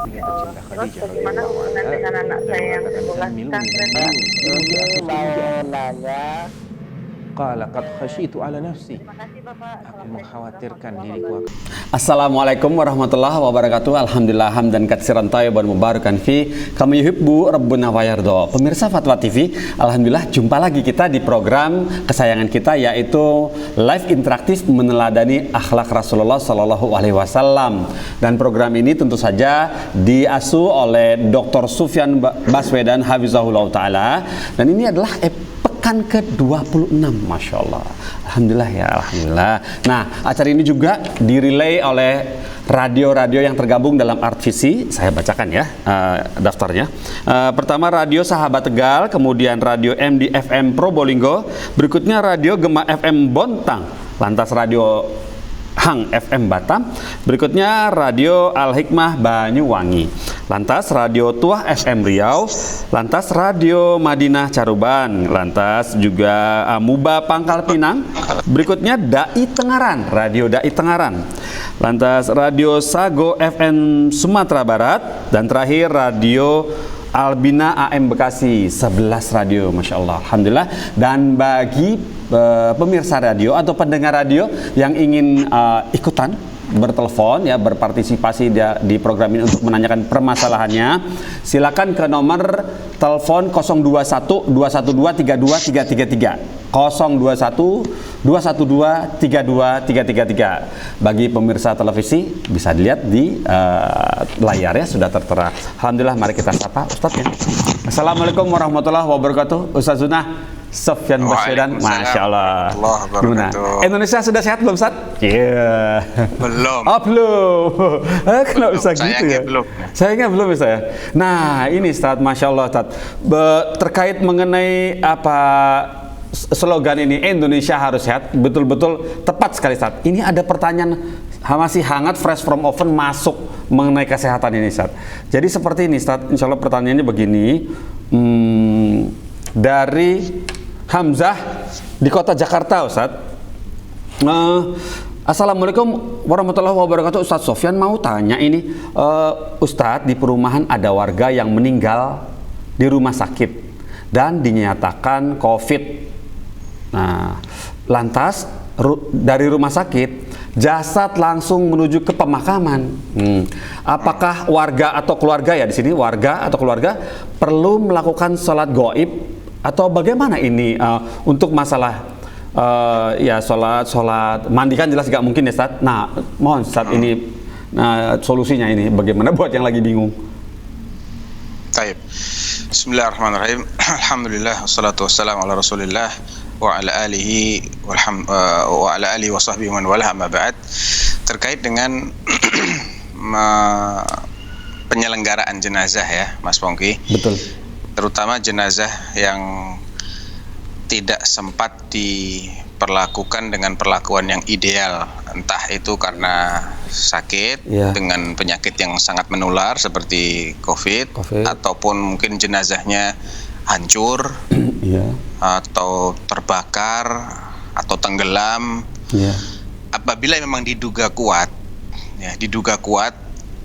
istrinya tercinta Terus Khadijah bagaimana radhiyallahu hubungan anha dengan anak dan saya yang mengatakan sekolah di miluni pesantren, Pak? miluni akhis ini di Mau atas. nanya, Qala qad khasyitu ala nafsi. Terima kasih, Bapak. Aku Assalamualaikum mengkhawatirkan warahmatullahi diriku. wabarakatuh. Assalamualaikum warahmatullahi wabarakatuh. Alhamdulillah hamdan katsiran thayyiban mubarakan fi kama yuhibbu rabbuna wa yarda. Pemirsa Fatwa TV, alhamdulillah jumpa lagi kita di program kesayangan kita, yaitu live interaktif meneladani akhlak Rasulullah sallallahu alaihi wasallam. Dan program ini tentu saja diasuh oleh Dr. Sufyan Baswedan hafizahullah taala, dan ini adalah pekan ke-26, Masya Allah. Alhamdulillah ya, Alhamdulillah. Nah, acara ini juga dirilai oleh radio-radio yang tergabung dalam Artvisi. Saya bacakan ya daftarnya. Pertama Radio Sahabat Tegal, kemudian Radio MDFM Probolinggo, berikutnya Radio Gema FM Bontang, lantas Radio Hang FM Batam, berikutnya Radio Al Hikmah Banyuwangi, lantas Radio Tuah FM Riau, lantas Radio Madinah Caruban, lantas juga Muba Pangkal Pinang, berikutnya Dai Tengaran, Radio Dai Tengaran, lantas Radio Sago FM Sumatera Barat, dan terakhir Radio Albina AM Bekasi. 11 radio, Masya Allah, Alhamdulillah. Dan bagi pemirsa radio atau pendengar radio yang ingin ikutan bertelepon ya, berpartisipasi di program ini untuk menanyakan permasalahannya, silakan ke nomor telepon 021 212 32333 021 212 32333. Bagi pemirsa televisi bisa dilihat di layarnya sudah tertera. Alhamdulillah, mari kita sapa Ustadz ya. Assalamualaikum warahmatullahi wabarakatuh. Ustadz Zunah Sofyan Baswedan, Masya Allah. Gimana? Indonesia sudah sehat belum, Ustaz? Iya. Belum. Oh, belum. Kenapa bisa gitu ya? Belum. Sayangnya belum ya saya. Nah, ini Ustaz, Masya Allah, Ustaz. Terkait mengenai apa slogan ini, Indonesia harus sehat, betul-betul tepat sekali, Ustaz. Ini ada pertanyaan masih hangat, fresh from oven, masuk mengenai kesehatan ini, Ustaz. Jadi seperti ini, Ustaz. Insya Allah pertanyaannya begini. Dari Hamzah di kota Jakarta, Ustaz. Assalamualaikum warahmatullahi wabarakatuh. Ustaz Sofyan mau tanya ini, Ustaz, di perumahan ada warga yang meninggal di rumah sakit dan dinyatakan COVID. Nah, lantas dari rumah sakit jasad langsung menuju ke pemakaman. Apakah warga atau keluarga, ya di sini warga atau keluarga, perlu melakukan sholat gaib atau bagaimana ini untuk masalah ya sholat mandi kan jelas gak mungkin ya, Ustaz. Nah, mohon Ustaz ini solusinya ini bagaimana buat yang lagi bingung. Baik. Bismillahirrahmanirrahim. Alhamdulillah wassalatu wassalamu ala Rasulillah wa ala alihi wa ala alihi wa sahbihi man wala, amma ba'd. Terkait dengan penyelenggaraan jenazah ya, Mas Pongki. Betul. Terutama jenazah yang tidak sempat diperlakukan dengan perlakuan yang ideal, entah itu karena sakit dengan penyakit yang sangat menular seperti COVID. Ataupun mungkin jenazahnya hancur atau terbakar atau tenggelam. Apabila memang diduga kuat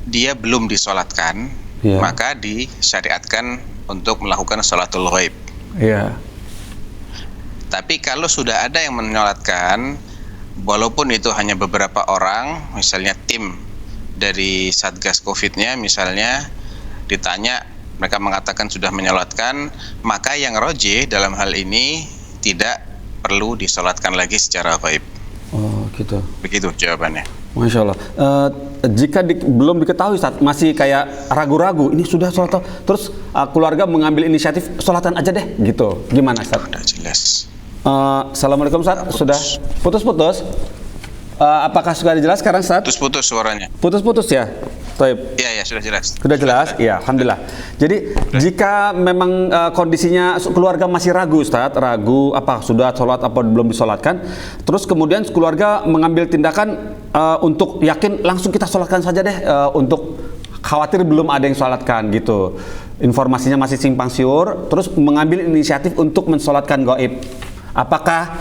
dia belum disolatkan, maka disyariatkan untuk melakukan sholatul ghaib. Tapi kalau sudah ada yang menyolatkan, walaupun itu hanya beberapa orang, misalnya tim dari Satgas Covid-nya misalnya, ditanya mereka mengatakan sudah menyolatkan, maka yang rojih dalam hal ini tidak perlu disolatkan lagi secara ghaib. Oh gitu. Begitu jawabannya. Masya Allah. Jika belum diketahui, Ustaz, masih kayak ragu-ragu, ini sudah sholat, terus keluarga mengambil inisiatif sholatan aja deh, gitu. Gimana, Ustaz? Sudah jelas. Assalamualaikum, Ustaz. Sudah putus-putus. Apakah sudah dijelas sekarang, Ustaz? Putus-putus suaranya. Putus-putus ya? Iya, sudah jelas. Sudah jelas? Iya, Alhamdulillah. Jadi, jika memang kondisinya keluarga masih ragu, Ustaz, ragu apa sudah sholat apa belum disolatkan, terus kemudian keluarga mengambil tindakan untuk yakin langsung kita sholatkan saja deh, untuk khawatir belum ada yang sholatkan gitu. Informasinya masih simpang siur, terus mengambil inisiatif untuk mensolatkan gaib. Apakah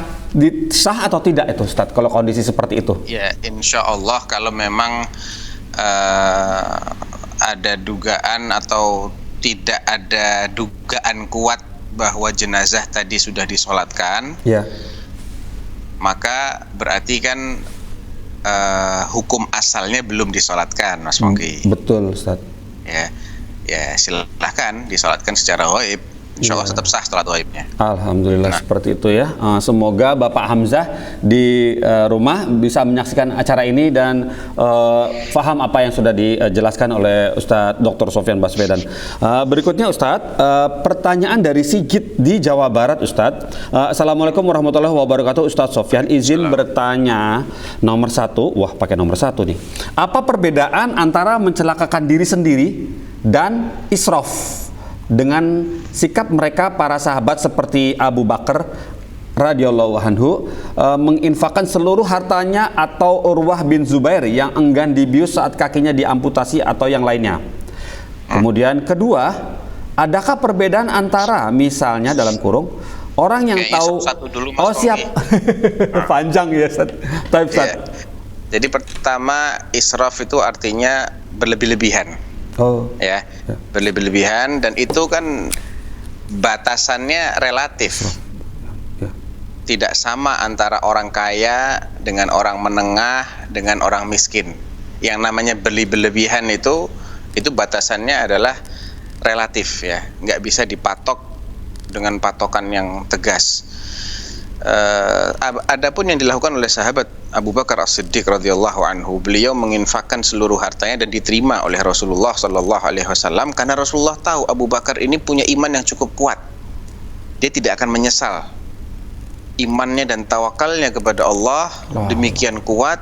sah atau tidak itu, Ustaz, kalau kondisi seperti itu? Ya, insya Allah kalau memang ada dugaan atau tidak ada dugaan kuat bahwa jenazah tadi sudah disolatkan, Ya. maka berarti kan hukum asalnya belum disolatkan, Mas Pongki. Betul, Ustaz. Ya silahkan disolatkan secara ghaib. Insya Allah tetap sah sholat ghaibnya. Alhamdulillah seperti itu ya. Semoga Bapak Hamzah di rumah bisa menyaksikan acara ini dan faham apa yang sudah dijelaskan oleh Ustadz Dr. Sofyan Baswedan. Berikutnya Ustadz, pertanyaan dari Sigit di Jawa Barat Ustadz. Assalamualaikum warahmatullahi wabarakatuh. Ustadz Sofyan izin bertanya nomor 1. Wah, pakai nomor 1 nih. Apa perbedaan antara mencelakakan diri sendiri dan israf dengan sikap mereka para sahabat seperti Abu Bakar radhiyallahu anhu menginfakkan seluruh hartanya, atau Urwah bin Zubair yang enggan dibius saat kakinya diamputasi, atau yang lainnya? Kemudian kedua, adakah perbedaan antara misalnya dalam kurung orang yang tahu dulu, Mas oh siap panjang ya Ustaz. Jadi pertama, israf itu artinya berlebih-lebihan. Ya, berlebih-lebihan, dan itu kan batasannya relatif. Tidak sama antara orang kaya dengan orang menengah dengan orang miskin. Yang namanya berlebih-lebihan itu batasannya adalah relatif ya, nggak bisa dipatok dengan patokan yang tegas. Adapun yang dilakukan oleh sahabat Abu Bakar As-Siddiq radhiyallahu anhu, beliau menginfakkan seluruh hartanya dan diterima oleh Rasulullah sallallahu alaihi wasallam karena Rasulullah tahu Abu Bakar ini punya iman yang cukup kuat. Dia tidak akan menyesal. Imannya dan tawakalnya kepada Allah demikian kuat,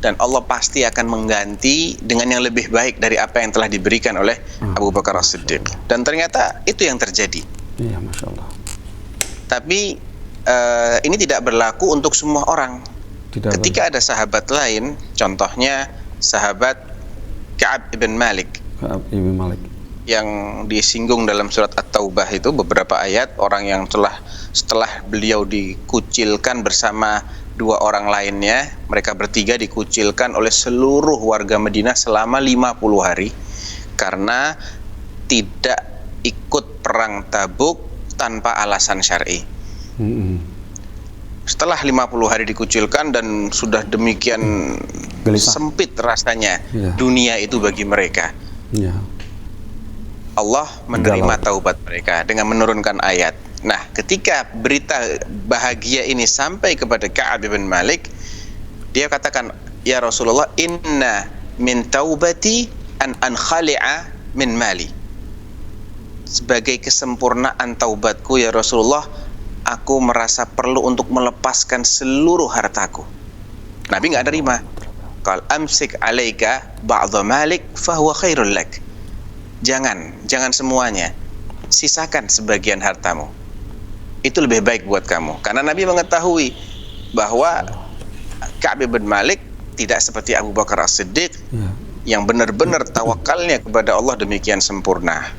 dan Allah pasti akan mengganti dengan yang lebih baik dari apa yang telah diberikan oleh Abu Bakar As-Siddiq. Dan ternyata itu yang terjadi. Iya, Masya Allah. Tapi ini tidak berlaku untuk semua orang. Ketika ada sahabat lain, contohnya sahabat Ka'ab ibn Malik, yang disinggung dalam surat At-Taubah itu beberapa ayat, orang yang setelah beliau dikucilkan bersama dua orang lainnya, mereka bertiga dikucilkan oleh seluruh warga Madinah selama 50 hari karena tidak ikut perang Tabuk tanpa alasan syar'i. Setelah 50 hari dikucilkan dan sudah demikian sempit rasanya dunia itu bagi mereka, Allah menerima taubat mereka dengan menurunkan ayat. Nah, ketika berita bahagia ini sampai kepada Ka'ab bin Malik, dia katakan, "Ya Rasulullah, inna min taubati an khali'a min mali." Sebagai kesempurnaan taubatku ya Rasulullah, aku merasa perlu untuk melepaskan seluruh hartaku. Nabi nggak terima. Qal amsik alaika ba'dha malik fahuwa khairul lak. Jangan semuanya. Sisakan sebagian hartamu. Itu lebih baik buat kamu. Karena Nabi mengetahui bahwa Ka'ab bin Malik tidak seperti Abu Bakar As-Siddiq yang benar-benar tawakalnya kepada Allah demikian sempurna.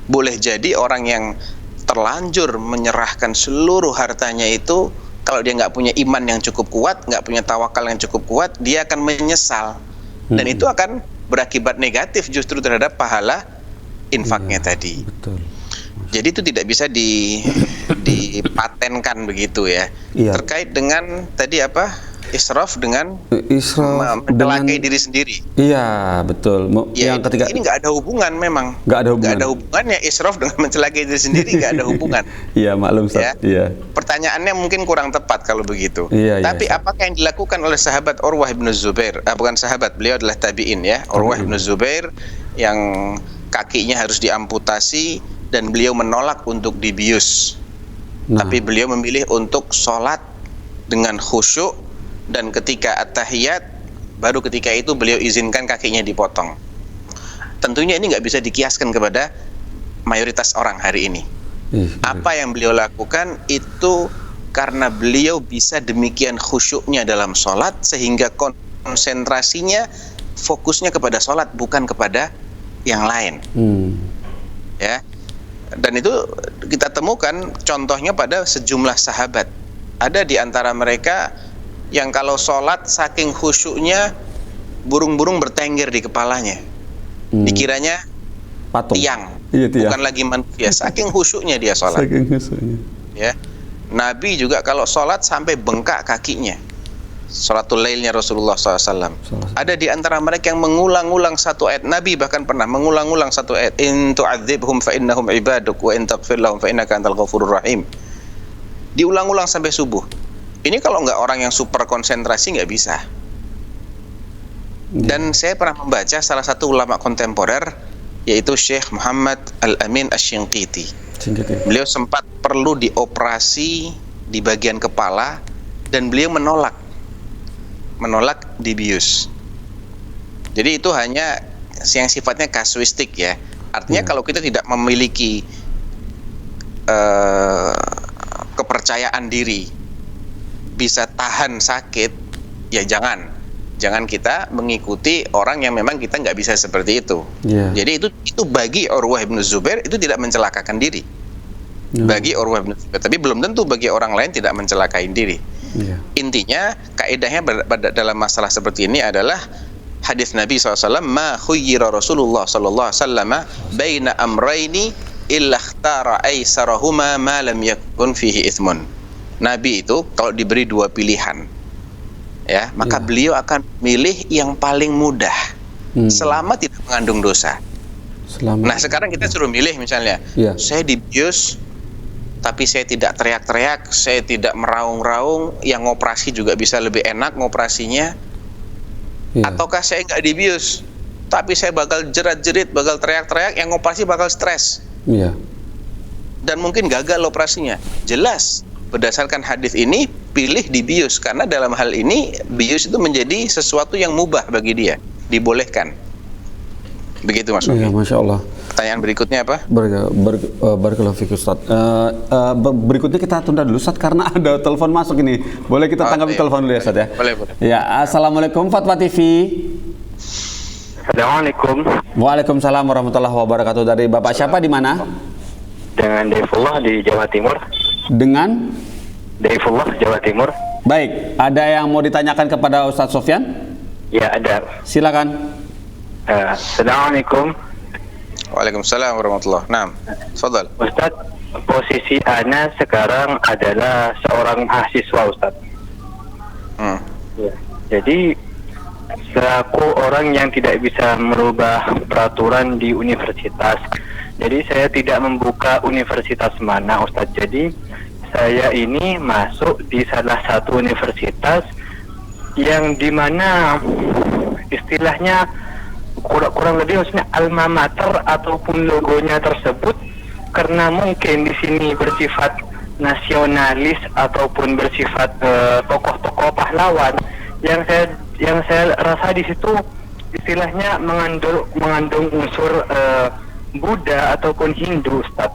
Boleh jadi orang yang terlanjur menyerahkan seluruh hartanya itu, kalau dia nggak punya iman yang cukup kuat, nggak punya tawakal yang cukup kuat, dia akan menyesal. Dan itu akan berakibat negatif justru terhadap pahala infaknya tadi. Betul. Jadi itu tidak bisa dipatenkan begitu ya. Terkait dengan tadi apa? Israf dengan mencelakai diri sendiri. Iya, betul. Yang ketiga, ini nggak ada hubungan memang. Nggak ada hubungannya israf dengan mencelakai diri sendiri, nggak ada hubungan. Iya, maklum Ustaz. Ya. Pertanyaannya mungkin kurang tepat kalau begitu. Tapi apakah yang dilakukan oleh sahabat Urwah bin Zubair? Bukan sahabat, beliau adalah tabi'in ya. Urwah bin Zubair yang kakinya harus diamputasi dan beliau menolak untuk dibius. Tapi beliau memilih untuk sholat dengan khusyuk, dan ketika at-tahiyat, baru ketika itu beliau izinkan kakinya dipotong. Tentunya ini nggak bisa dikiaskan kepada mayoritas orang hari ini. Apa yang beliau lakukan itu karena beliau bisa demikian khusyuknya dalam sholat, sehingga konsentrasinya, fokusnya kepada sholat, bukan kepada yang lain. Ya. Dan itu kita temukan contohnya pada sejumlah sahabat. Ada di antara mereka yang kalau sholat saking khusyuknya burung-burung bertengger di kepalanya. Dikiranya Patung. tiang, Iya, tiang. bukan lagi manusia. Saking khusyuknya dia sholat. Saking khusyuknya. Ya, Nabi juga kalau sholat sampai bengkak kakinya. Sholatul lailnya Rasulullah SAW. Ada di antara mereka yang mengulang-ulang satu ayat. Nabi bahkan pernah mengulang-ulang satu ayat. In tu'adzibhum fa innahum ibaduk wa in taghfir lahum fa innaka antal ghafurur rahim. Diulang-ulang sampai subuh. Ini kalau nggak orang yang super konsentrasi nggak bisa. Dan saya pernah membaca salah satu ulama kontemporer, yaitu Syekh Muhammad Al-Amin Asy-Shinqiti. Beliau sempat perlu dioperasi di bagian kepala dan beliau menolak dibius. Jadi itu hanya yang sifatnya kasuistik ya. Artinya kalau kita tidak memiliki kepercayaan diri bisa tahan sakit, ya jangan kita mengikuti orang yang memang kita nggak bisa seperti itu. Jadi itu bagi Urwah bin Zubair itu tidak mencelakakan diri. Bagi Urwah bin Zubair, tapi belum tentu bagi orang lain tidak mencelakai diri. Intinya kaidahnya dalam masalah seperti ini adalah hadis Nabi SAW, ma khuyyira Rasulullah SAW baina amraini illa ikhtara aisarahuma ma lam yakun fihi ithmun. Nabi itu kalau diberi dua pilihan, ya, maka beliau akan milih yang paling mudah selama tidak mengandung dosa. Nah sekarang kita suruh milih misalnya, saya dibius tapi saya tidak teriak-teriak, saya tidak meraung-raung, yang ngoperasi juga bisa lebih enak ngoperasinya. Ataukah saya nggak dibius tapi saya bakal jerat-jerit, bakal teriak-teriak, yang ngoperasi bakal stres dan mungkin gagal operasinya. Jelas berdasarkan hadis ini pilih dibius, karena dalam hal ini bius itu menjadi sesuatu yang mubah bagi dia, dibolehkan. Begitu Mas Uki. Masya Allah. Pertanyaan berikutnya apa? Barakallahu fiik Ustaz. Berikutnya kita tunda dulu Ustaz karena ada telepon masuk ini. Boleh kita tanggapi telepon dulu ya Ustaz ya? Boleh. Ya, Assalamualaikum Fatwa TV. Assalamualaikum. Waalaikumsalam warahmatullahi wabarakatuh. Dari Bapak siapa di mana? Dengan Daifullah di Jawa Timur. Dengan Daifullah Jawa Timur. Baik, ada yang mau ditanyakan kepada Ustaz Sofyan? Ya, ada. Silakan. Assalamualaikum. Waalaikumsalam warahmatullahi wabarakatuh. Naam, tafadhal. Ustaz, posisi ana sekarang adalah seorang mahasiswa, Ustaz. Ya. Jadi selaku orang yang tidak bisa merubah peraturan di universitas, jadi saya tidak membuka universitas mana, Ustaz. Jadi saya ini masuk di salah satu universitas yang dimana istilahnya kurang lebih maksudnya alma mater ataupun logonya tersebut, karena mungkin di sini bersifat nasionalis ataupun bersifat tokoh-tokoh pahlawan yang saya rasa di situ istilahnya mengandung unsur Buddha ataupun Hindu, Ustaz.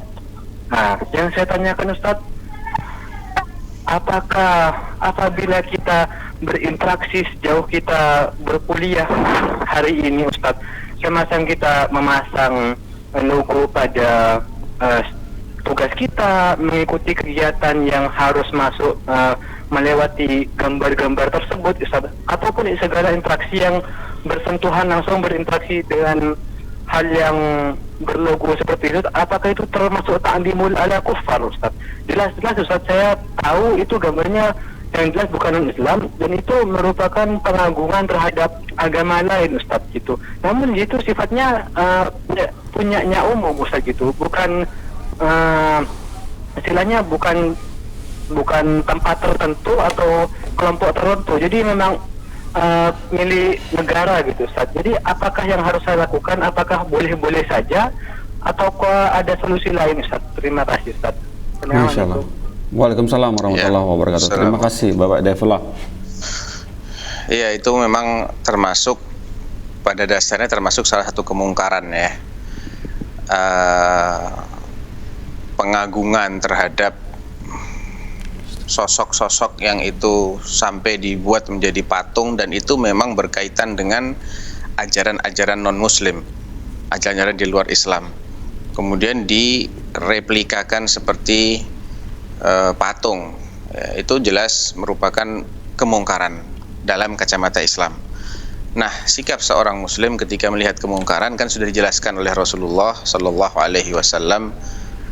Nah, yang saya tanyakan Ustaz, apakah apabila kita berinteraksi sejauh kita berkuliah hari ini, Ustaz, semacam kita memasang logo pada tugas kita, mengikuti kegiatan yang harus masuk melewati gambar-gambar tersebut, Ustaz, ataupun segala interaksi yang bersentuhan langsung berinteraksi dengan hal yang berlogo seperti itu, apakah itu termasuk ta'limul ala kuffar, Ustaz? Jelas-jelas Ustaz, saya tahu itu gambarnya yang jelas bukan Islam dan itu merupakan pengagungan terhadap agama lain, Ustaz, gitu. Namun itu sifatnya punyanya umum, Ustaz, gitu. Bukan istilahnya bukan tempat tertentu atau kelompok tertentu. Jadi memang milik negara gitu, Ustaz. Jadi apakah yang harus saya lakukan? Apakah boleh-boleh saja ataukah ada solusi lain, Ustaz? Terima kasih, Ustaz. Masyaallah. Waalaikumsalam warahmatullahi wabarakatuh. Terima kasih Bapak Daifullah. Iya, itu memang termasuk pada dasarnya termasuk salah satu kemungkaran ya. Pengagungan terhadap sosok-sosok yang itu sampai dibuat menjadi patung, dan itu memang berkaitan dengan ajaran-ajaran non-muslim, ajaran-ajaran di luar Islam, kemudian direplikakan seperti patung ya, itu jelas merupakan kemungkaran dalam kacamata Islam. Nah, sikap seorang muslim ketika melihat kemungkaran kan sudah dijelaskan oleh Rasulullah sallallahu alaihi wasallam,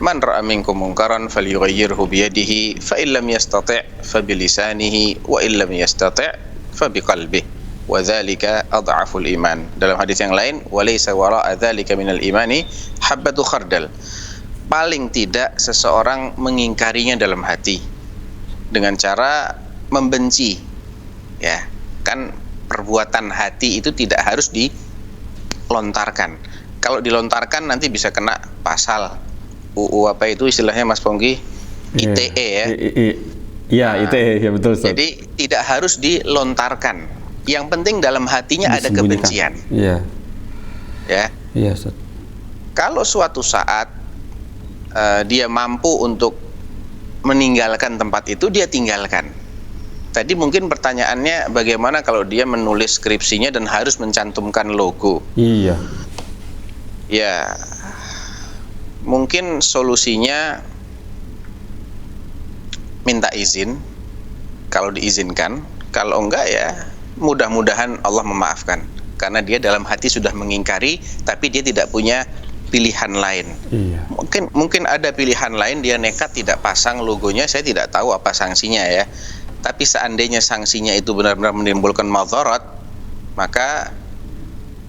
man ra'a minkum munkaran falyughayyirhu bi yadihi fa illam yastati' fa bi lisanihi wa illam yastati' fa bi qalbihi wa dzalika adhaful iman. Dalam hadis yang lain, wa laysa wara'a dzalika minal imani habatu khardal. Paling tidak seseorang mengingkarinya dalam hati dengan cara membenci. Ya, kan perbuatan hati itu tidak harus dilontarkan. Kalau dilontarkan nanti bisa kena pasal UU apa itu istilahnya Mas Pongki? ITE ya. Iya, ITE ya betul Ustaz. Jadi tidak harus dilontarkan. Yang penting dalam hatinya ada kebencian. Iya. Ya. Iya Ustaz. Kalau suatu saat dia mampu untuk meninggalkan tempat itu, dia tinggalkan. Tadi mungkin pertanyaannya bagaimana kalau dia menulis skripsinya dan harus mencantumkan logo. Iya. Ya, mungkin solusinya minta izin kalau diizinkan. Kalau enggak ya mudah-mudahan Allah memaafkan, karena dia dalam hati sudah mengingkari tapi dia tidak punya pilihan lain. Iya. Mungkin ada pilihan lain, dia nekat tidak pasang logonya. Saya tidak tahu apa sanksinya ya. Tapi seandainya sanksinya itu benar-benar menimbulkan madharat, maka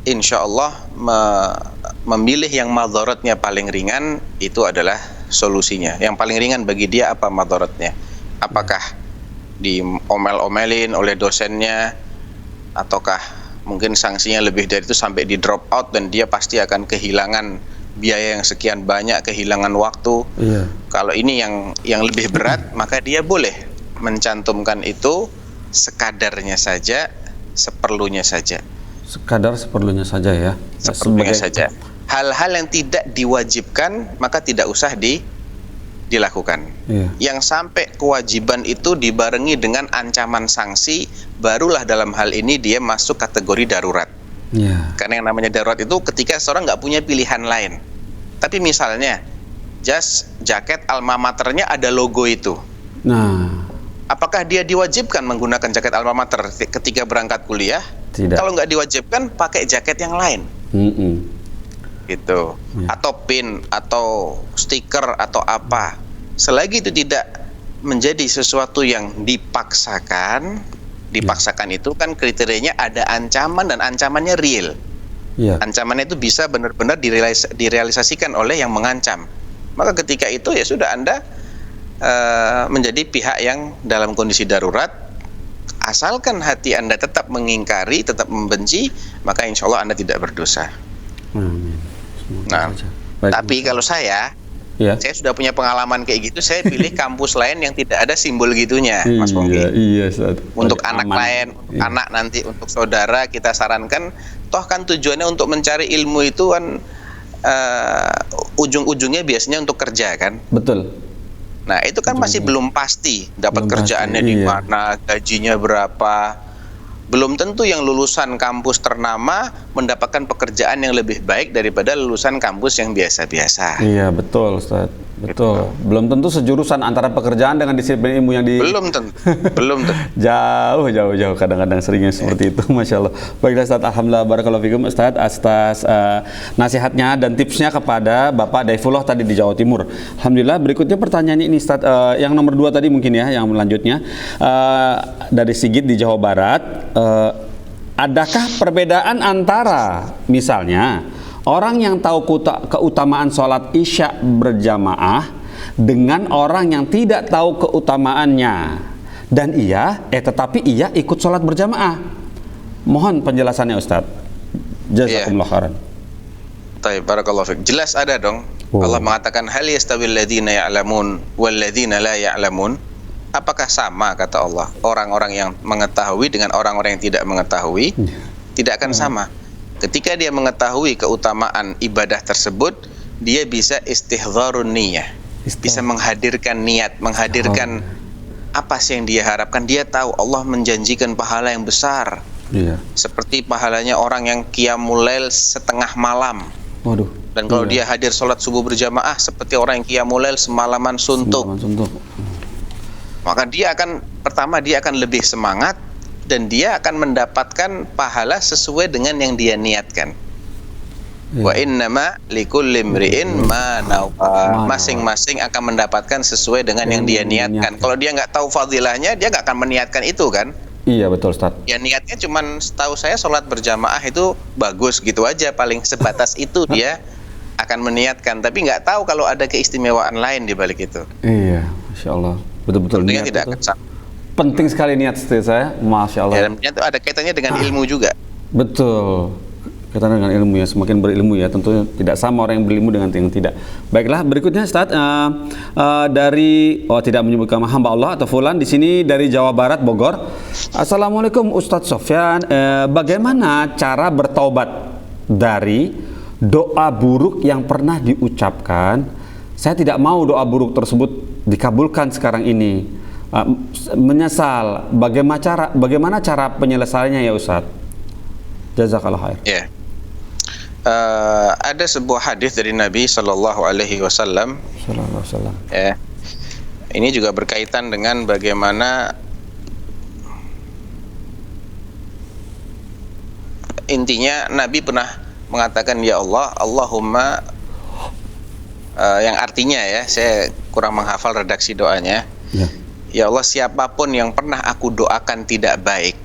insya Allah memilih yang madharatnya paling ringan itu adalah solusinya. Yang paling ringan bagi dia apa madharatnya? Apakah diomel-omelin oleh dosennya, ataukah mungkin sanksinya lebih dari itu sampai di drop out dan dia pasti akan kehilangan biaya yang sekian banyak, kehilangan waktu. Iya. Kalau ini yang lebih berat, maka dia boleh mencantumkan itu sekadarnya saja, seperlunya saja. Sekadar seperlunya saja ya. Seperlunya saja. Hal-hal yang tidak diwajibkan maka tidak usah dilakukan. Iya. Yang sampai kewajiban itu dibarengi dengan ancaman sanksi, barulah dalam hal ini dia masuk kategori darurat. Iya. Karena yang namanya darurat itu ketika seorang nggak punya pilihan lain. Tapi misalnya jas, jaket alma maternya ada logo itu. Nah, apakah dia diwajibkan menggunakan jaket alma mater ketika berangkat kuliah? Tidak. Kalau nggak diwajibkan, pakai jaket yang lain. Gitu. Ya. Atau pin, atau stiker, atau apa. Selagi itu tidak menjadi sesuatu yang dipaksakan itu kan kriterianya ada ancaman dan ancamannya real. Iya. Ancamannya itu bisa benar-benar direalisasikan oleh yang mengancam. Maka ketika itu ya sudah Anda menjadi pihak yang dalam kondisi darurat. Asalkan hati Anda tetap mengingkari, tetap membenci, maka insya Allah Anda tidak berdosa. Amin. Nah, tapi kalau saya sudah punya pengalaman kayak gitu, saya pilih kampus lain yang tidak ada simbol gitunya, Mas Pongki. Iya, Untuk anak lain, anak nanti, untuk saudara kita sarankan, toh kan tujuannya untuk mencari ilmu itu kan ujung-ujungnya biasanya untuk kerja kan. Betul. Nah itu kan masih belum pasti dapat kerjaannya di mana, gajinya berapa. Belum tentu yang lulusan kampus ternama mendapatkan pekerjaan yang lebih baik daripada lulusan kampus yang biasa-biasa. Iya betul Ustaz. Betul. Gitu. Belum tentu sejurusan antara pekerjaan dengan disiplin ilmu yang belum tentu. Jauh kadang-kadang seringnya seperti itu. Masya Allah. Baiklah Ustaz, alhamdulillah barakallahu fikum Ustaz atas nasihatnya dan tipsnya kepada Bapak Daifullah tadi di Jawa Timur. Alhamdulillah. Berikutnya pertanyaan ini Ustaz, yang nomor 2 tadi mungkin ya, yang selanjutnya dari Sigit di Jawa Barat. Adakah perbedaan antara misalnya orang yang tahu keutamaan sholat isya berjamaah dengan orang yang tidak tahu keutamaannya dan tetapi ia ikut sholat berjamaah? Mohon penjelasannya Ustaz. Jazakumullah khairan. Baik, barakallahu fiik. Jelas ada dong. Allah mengatakan hal yastawil ladzina ya'lamun wal ladzina la ya'lamun. Apakah sama kata Allah orang-orang yang mengetahui dengan orang-orang yang tidak mengetahui? Tidak akan sama. Ketika dia mengetahui keutamaan ibadah tersebut, dia bisa istihdzarun niyah, bisa menghadirkan niat, menghadirkan apa sih yang dia harapkan. Dia tahu Allah menjanjikan pahala yang besar, seperti pahalanya orang yang qiyamul lail setengah malam. Dan kalau dia hadir sholat subuh berjamaah seperti orang yang qiyamul lail semalaman suntuk. Maka dia akan lebih semangat dan dia akan mendapatkan pahala sesuai dengan yang dia niatkan. Wa innama likulli imri'in ma nawa. Masing-masing akan mendapatkan sesuai dengan yang dia niatkan. Kalau dia nggak tahu fadilahnya, dia nggak akan meniatkan itu kan? Iya betul Ustaz. Ya niatnya cuman setahu saya sholat berjamaah itu bagus gitu aja, paling sebatas itu dia akan meniatkan, tapi nggak tahu kalau ada keistimewaan lain di balik itu. Iya, Masya Allah. Betul-betul Tentunya niat tidak itu akan sama. penting sekali niat seperti saya, Masya Allah. Ya, dan itu ada kaitannya dengan ilmu juga. Betul. Kaitannya dengan ilmu ya, semakin berilmu ya, tentunya tidak sama orang yang berilmu dengan yang tidak. Baiklah, berikutnya Ustaz, dari tidak menyebutkan hamba Allah atau fulan di sini dari Jawa Barat, Bogor. Assalamualaikum Ustadz Sofyan, bagaimana cara bertaubat dari doa buruk yang pernah diucapkan? Saya tidak mau doa buruk tersebut dikabulkan sekarang ini. Menyesal. Bagaimana cara penyelesaiannya ya Ustadz? Jazakallah khair. Ya. Ada sebuah hadis dari Nabi Shallallahu Alaihi Wasallam. Ya. Ini juga berkaitan dengan bagaimana intinya Nabi pernah mengatakan ya Allah, Allahumma, yang artinya ya, saya kurang menghafal redaksi doanya. Ya Allah, siapapun yang pernah aku doakan tidak baik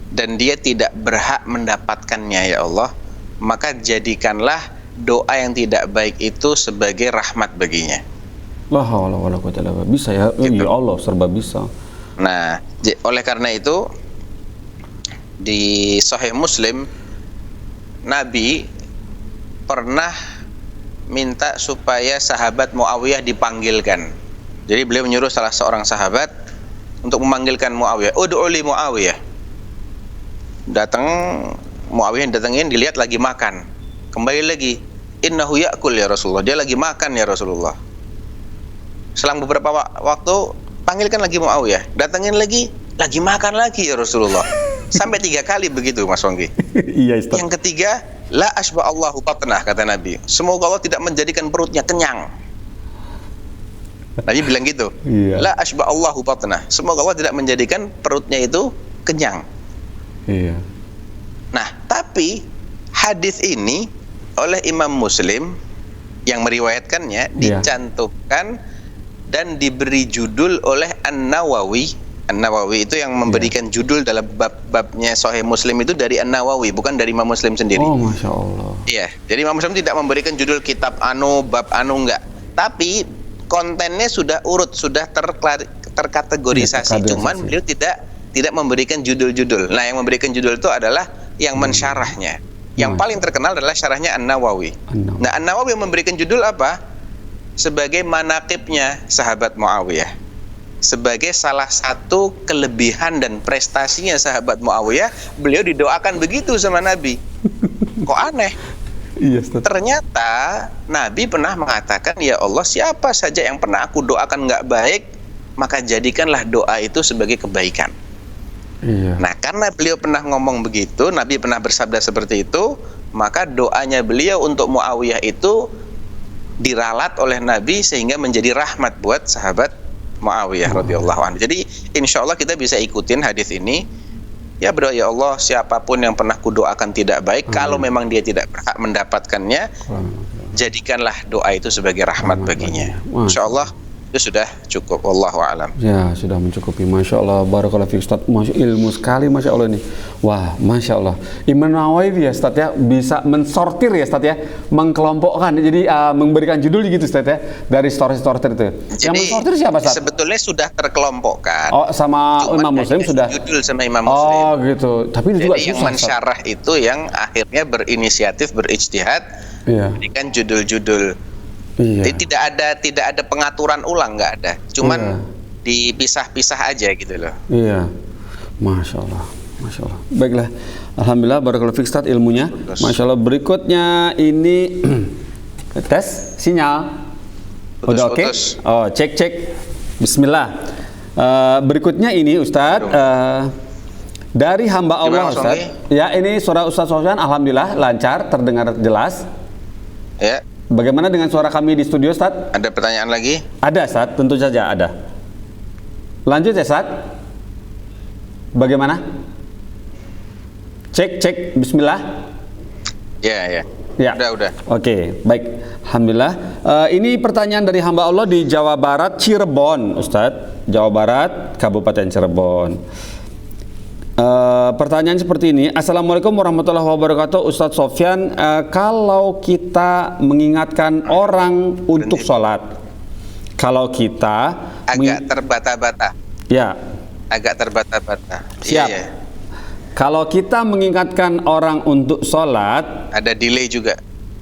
dan dia tidak berhak mendapatkannya ya Allah, maka jadikanlah doa yang tidak baik itu sebagai rahmat baginya. La haula wala quwwata illa billah. Bisa ya, Gitu. Ya Allah, serba bisa. Nah, oleh karena itu di Sahih Muslim Nabi pernah minta supaya sahabat Muawiyah dipanggilkan. Jadi beliau menyuruh salah seorang sahabat untuk memanggilkan Muawiyah. Ud'u li Muawiyah. Datang Muawiyah, datengin, dilihat lagi makan. Kembali lagi, innahu ya'kul ya Rasulullah. Dia lagi makan ya Rasulullah. Selang beberapa waktu panggilkan lagi Muawiyah, datengin lagi makan lagi ya Rasulullah. Sampai 3 kali begitu Mas Wongki. Iya Ustaz. Yang ketiga, la asba Allahu batnah, kata Nabi. Semoga Allah tidak menjadikan perutnya kenyang. Nabi bilang gitu. Iya. La asba Allahu batnah. Semoga Allah tidak menjadikan perutnya itu kenyang. Iya. Nah, tapi hadis ini oleh Imam Muslim yang meriwayatkannya dicantumkan dan diberi judul oleh An-Nawawi. An-Nawawi itu yang memberikan judul dalam bab-babnya Sahih Muslim itu dari An-Nawawi, bukan dari Imam Muslim sendiri. Oh, Masya Allah. Iya, jadi Imam Muslim tidak memberikan judul kitab anu, bab anu, enggak. Tapi kontennya sudah urut, sudah terkategorisasi. Cuman beliau tidak memberikan judul-judul. Nah, yang memberikan judul itu adalah yang mensyarahnya. Yang paling terkenal adalah syarahnya An-Nawawi. Nah, An-Nawawi yang memberikan judul apa? Sebagai manaqibnya sahabat Muawiyah. Sebagai salah satu kelebihan dan prestasinya sahabat Muawiyah, beliau didoakan begitu sama Nabi. Kok aneh? Iya, Ustaz. Ternyata Nabi pernah mengatakan, ya Allah, siapa saja yang pernah aku doakan nggak baik, maka jadikanlah doa itu sebagai kebaikan. Iya. Nah, karena beliau pernah ngomong begitu, Nabi pernah bersabda seperti itu, maka doanya beliau untuk Muawiyah itu diralat oleh Nabi sehingga menjadi rahmat buat sahabat Muawiyah radhiyallahu anhu. Jadi insya Allah kita bisa ikutin hadis ini. Ya berdoa, ya Allah, siapapun yang pernah kudoakan tidak baik, kalau memang dia tidak berhak mendapatkannya, jadikanlah doa itu sebagai rahmat baginya. Insya Allah itu sudah cukup. Wallahu a'lam. Ya, sudah mencukupi. Masya Allah, barakallahu fiik Ustaz. Ilmu sekali, Masya Allah ini. Wah, Masya Allah. Imam Nawawi ya Ustaz ya, bisa mensortir ya Ustaz ya, mengkelompokkan. Jadi memberikan judul gitu Ustaz ya, dari sortir itu. Jadi, yang mensortir siapa Ustaz? Sebetulnya sudah terkelompokkan. Oh, sama Cuman Imam Muslim sudah. Judul sama Imam Muslim. Oh, gitu. Tapi itu juga jadi yang susah, mensyarah itu yang akhirnya berinisiatif, berijtihad, memberikan judul-judul. Iya. Jadi tidak ada pengaturan ulang, nggak ada. Cuman dipisah-pisah aja gitu loh. Iya. Masya Allah. Masya Allah. Baiklah. Alhamdulillah, barakallahu fiik Ustaz ilmunya. Masya Allah. Berikutnya ini tes sinyal. Udah oke? Oh, cek. Bismillah. Berikutnya ini Ustaz, dari hamba Allah Ustaz. Ya, ini suara Ustaz Sofyan alhamdulillah lancar, terdengar jelas. Ya. Bagaimana dengan suara kami di studio Ustaz? Ada pertanyaan lagi? Ada Ustaz, tentu saja ada. Lanjut ya Ustaz. Bagaimana? Cek, bismillah. Ya. Ya. Udah. Oke, baik. Alhamdulillah. Ini pertanyaan dari hamba Allah di Jawa Barat, Cirebon, Ustadz. Jawa Barat, Kabupaten Cirebon. Pertanyaan seperti ini. Assalamualaikum warahmatullahi wabarakatuh, Ustadz Sofyan. Kalau kita mengingatkan orang untuk sholat, kalau kita Agak terbata-bata. Ya. Agak terbata-bata. Siap. Iya. Kalau kita mengingatkan orang untuk sholat, Ada delay juga.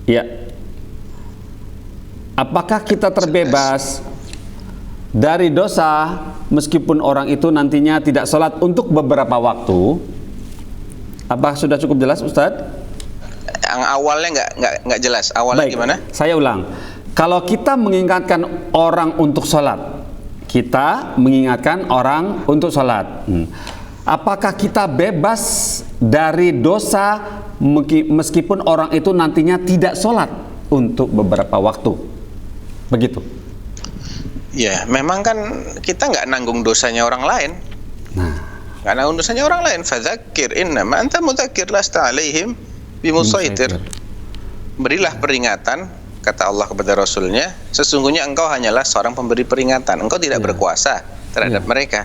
ya, apakah kita terbebas dari dosa meskipun orang itu nantinya tidak sholat untuk beberapa waktu? Apa sudah cukup jelas, Ustadz? Yang awalnya nggak jelas. Awalnya Baik, gimana? saya ulang. Kalau kita mengingatkan orang untuk sholat, kita mengingatkan orang untuk sholat. Apakah kita bebas dari dosa meskipun orang itu nantinya tidak sholat untuk beberapa waktu? Begitu. Ya, memang kan kita nggak nanggung dosanya orang lain. Nggak nanggung dosanya orang lain. Fadzakir innama anta mudzakir lasta alaihim bimusaitir. Berilah peringatan, kata Allah kepada Rasulnya, sesungguhnya engkau hanyalah seorang pemberi peringatan. Engkau tidak berkuasa terhadap mereka.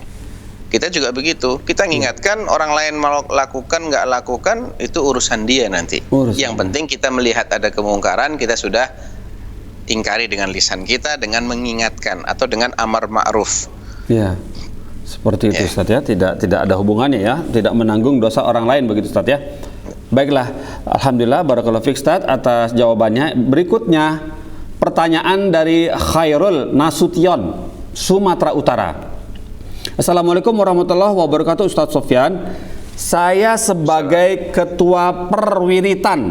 Kita juga begitu. Kita mengingatkan orang lain mau lakukan nggak lakukan itu urusan dia nanti. Yang penting kita melihat ada kemungkaran, kita sudah ingkari dengan lisan kita, dengan mengingatkan atau dengan amar ma'ruf. Ya, seperti itu Ustaz ya. Tidak ada hubungannya ya. Tidak menanggung dosa orang lain, begitu Ustaz ya. Baiklah, alhamdulillah, barakallahu fiik Ustaz atas jawabannya. Berikutnya pertanyaan dari Khairul Nasution, Sumatera Utara. Assalamualaikum warahmatullahi wabarakatuh, Ustadz Sofyan. Saya sebagai ketua perwiritan,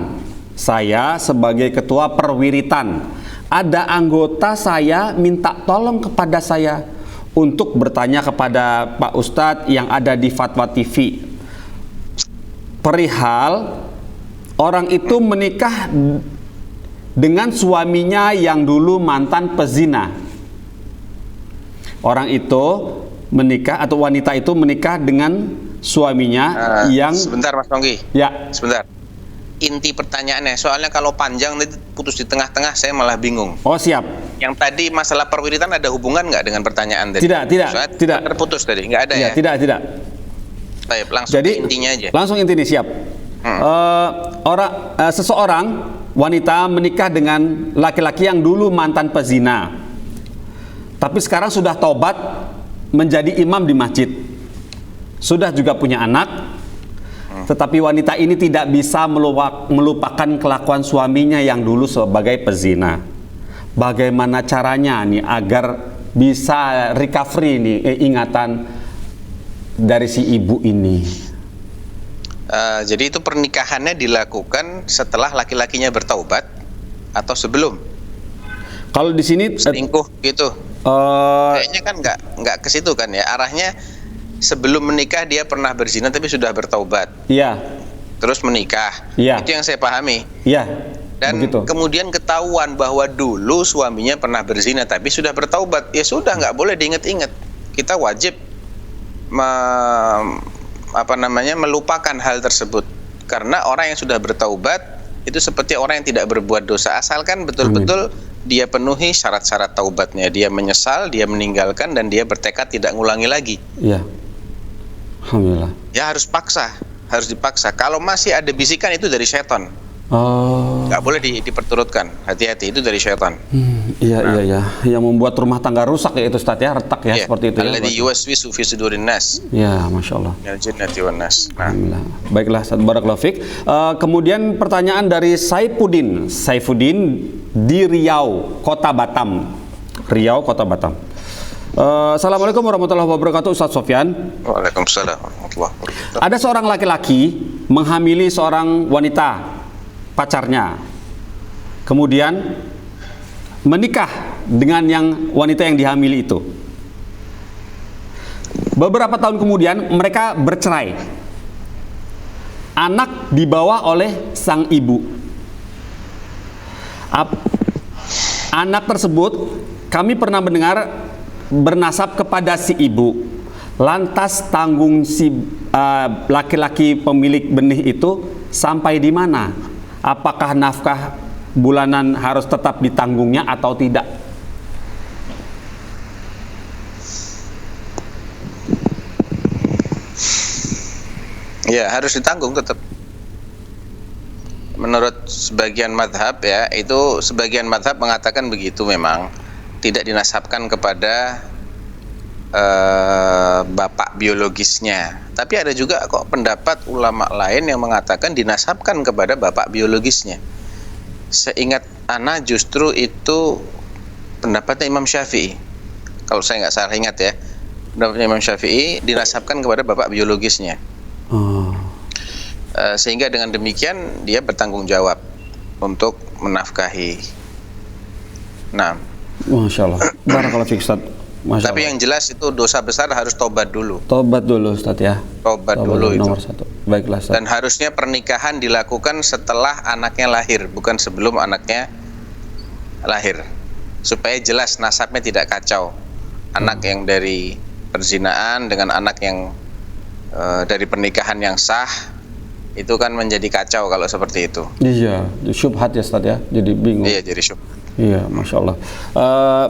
ada anggota saya minta tolong kepada saya untuk bertanya kepada Pak Ustadz yang ada di Fatwa TV perihal orang itu menikah dengan suaminya yang dulu mantan pezina. Orang itu menikah atau wanita itu menikah dengan suaminya yang sebentar Mas Pongki. Ya. Sebentar. Inti pertanyaannya, soalnya kalau panjang nanti putus di tengah-tengah saya malah bingung. Oh, siap. Yang tadi masalah perwiritan ada hubungan nggak dengan pertanyaan tadi? Tidak. Terputus tadi, nggak ada ya? Tidak. Baik, langsung Jadi, ke intinya aja. Langsung intinya, siap. Seseorang wanita menikah dengan laki-laki yang dulu mantan pezina, tapi sekarang sudah tobat menjadi imam di masjid, sudah juga punya anak, tetapi wanita ini tidak bisa melupakan kelakuan suaminya yang dulu sebagai pezina. Bagaimana caranya nih agar bisa recovery nih ingatan dari si ibu ini? Jadi itu pernikahannya dilakukan setelah laki-lakinya bertaubat atau sebelum? Kalau di sini selingkuh gitu. Kayaknya kan nggak ke situ kan ya, arahnya sebelum menikah dia pernah berzina tapi sudah bertaubat. Iya. Terus menikah. Iya. Itu yang saya pahami. Iya. Dan begitu. Kemudian ketahuan bahwa dulu suaminya pernah berzina tapi sudah bertaubat. Ya sudah, nggak boleh diingat-ingat. Kita wajib melupakan hal tersebut. Karena orang yang sudah bertaubat itu seperti orang yang tidak berbuat dosa, asalkan betul-betul dia penuhi syarat-syarat taubatnya, dia menyesal, dia meninggalkan, dan dia bertekad tidak ngulangi lagi. Iya. Alhamdulillah. Ya harus dipaksa. Kalau masih ada bisikan itu dari setan. Nggak boleh diperturutkan. Hati-hati, itu dari setan. Iya. Yang membuat rumah tangga rusak ya itu Ustaz ya, retak ya, seperti itu. Alladzi yuwaswisu fi sudurin nas. Ya, Masya Allah. Minal jinnati wan nas. Alhamdulillah. Baiklah, Ustaz, barakallahu fiik. Kemudian pertanyaan dari Saifuddin di Riau, Kota Batam. Assalamualaikum warahmatullahi wabarakatuh, Ustaz Sofyan. Waalaikumsalam warahmatullahi wabarakatuh. Ada seorang laki-laki menghamili seorang wanita, pacarnya, kemudian menikah dengan wanita yang dihamili itu. Beberapa tahun kemudian mereka bercerai. Anak dibawa oleh sang ibu. Anak tersebut kami pernah mendengar bernasab kepada si ibu. Lantas tanggung laki-laki pemilik benih itu sampai di mana? Apakah nafkah bulanan harus tetap ditanggungnya atau tidak? Ya, harus ditanggung tetap. Menurut sebagian madhab ya, itu sebagian madhab mengatakan begitu, memang tidak dinasabkan kepada bapak biologisnya. Tapi ada juga kok pendapat ulama lain yang mengatakan dinasabkan kepada bapak biologisnya. Seingat ana justru itu pendapatnya Imam Syafi'i. Kalau saya nggak salah ingat ya, pendapatnya Imam Syafi'i dinasabkan kepada bapak biologisnya. Sehingga dengan demikian dia bertanggung jawab untuk menafkahi. Nah, Masya Allah. Barakallahu fiik, Ustaz. Masya tapi Allah. yang jelas itu dosa besar harus tobat dulu. Tobat dulu, Ustaz ya. Tobat dulu itu. Nomor 1. Baiklah, Ustaz. Dan harusnya pernikahan dilakukan setelah anaknya lahir, bukan sebelum anaknya lahir, supaya jelas nasabnya tidak kacau. Anak yang dari perzinaan dengan anak yang dari pernikahan yang sah, itu kan menjadi kacau kalau seperti itu. Iya, syubhat ya, Ustaz ya. Jadi bingung. Iya, jadi syubhat. Iya, Masya Allah.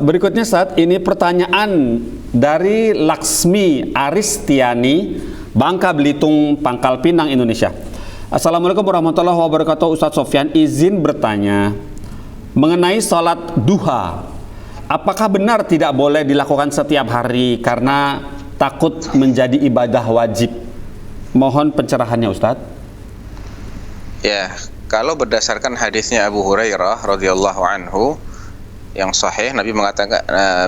Berikutnya, Ustaz, ini pertanyaan dari Laksmi Aristiani, Bangka Belitung, Pangkal Pinang, Indonesia. Assalamualaikum warahmatullahi wabarakatuh. Ustaz Sofyan, izin bertanya mengenai sholat duha. Apakah benar tidak boleh dilakukan setiap hari karena takut menjadi ibadah wajib? Mohon pencerahannya, Ustaz. Ya, kalau berdasarkan hadisnya Abu Hurairah radhiyallahu anhu yang sahih, Nabi mengatakan,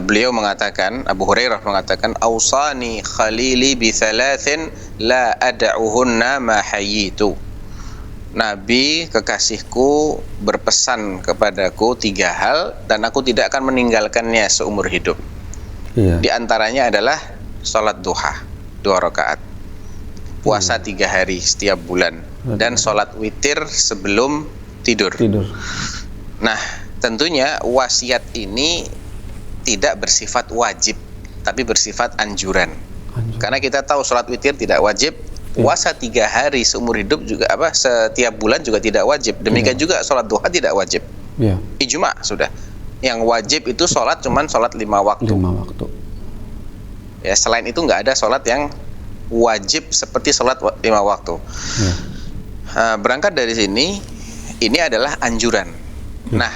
beliau mengatakan, Abu Hurairah mengatakan, "Ausani khalili bi thalathin la ad'uhunna ma hayyitu." Nabi kekasihku berpesan kepadaku 3 hal dan aku tidak akan meninggalkannya seumur hidup. Iya. Di antaranya adalah sholat duha 2 rakaat, puasa 3 hari setiap bulan, dan sholat witir sebelum tidur. Nah, tentunya wasiat ini tidak bersifat wajib, tapi bersifat anjuran. Karena kita tahu sholat witir tidak wajib, puasa 3 hari seumur hidup juga setiap bulan juga tidak wajib. Demikian juga sholat duha tidak wajib. Ijma sudah. Yang wajib itu sholat cuman sholat 5 waktu. 5 waktu. Ya, selain itu nggak ada sholat yang wajib seperti sholat 5 waktu. Berangkat dari sini, ini adalah anjuran. Nah,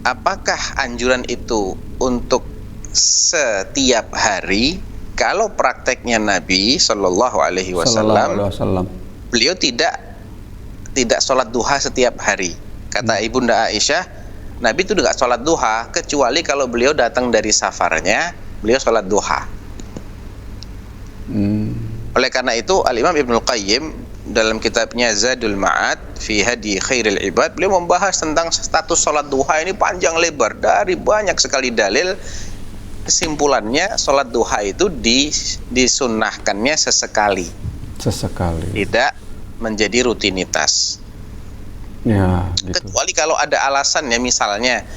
apakah anjuran itu untuk setiap hari? Kalau prakteknya Nabi Shallallahu Alaihi Wasallam, beliau tidak sholat duha setiap hari. Kata Ibunda Aisyah, Nabi itu nggak sholat duha kecuali kalau beliau datang dari safarnya, beliau sholat duha. Oleh karena itu, Al-Imam Ibnul Qayyim dalam kitabnya Zadul Ma'ad fi Hadi Khairil Ibad, beliau membahas tentang status sholat duha ini panjang lebar dari banyak sekali dalil. Kesimpulannya, sholat duha itu disunnahkannya sesekali, tidak menjadi rutinitas. Ya, gitu. Kecuali kalau ada alasannya, misalnya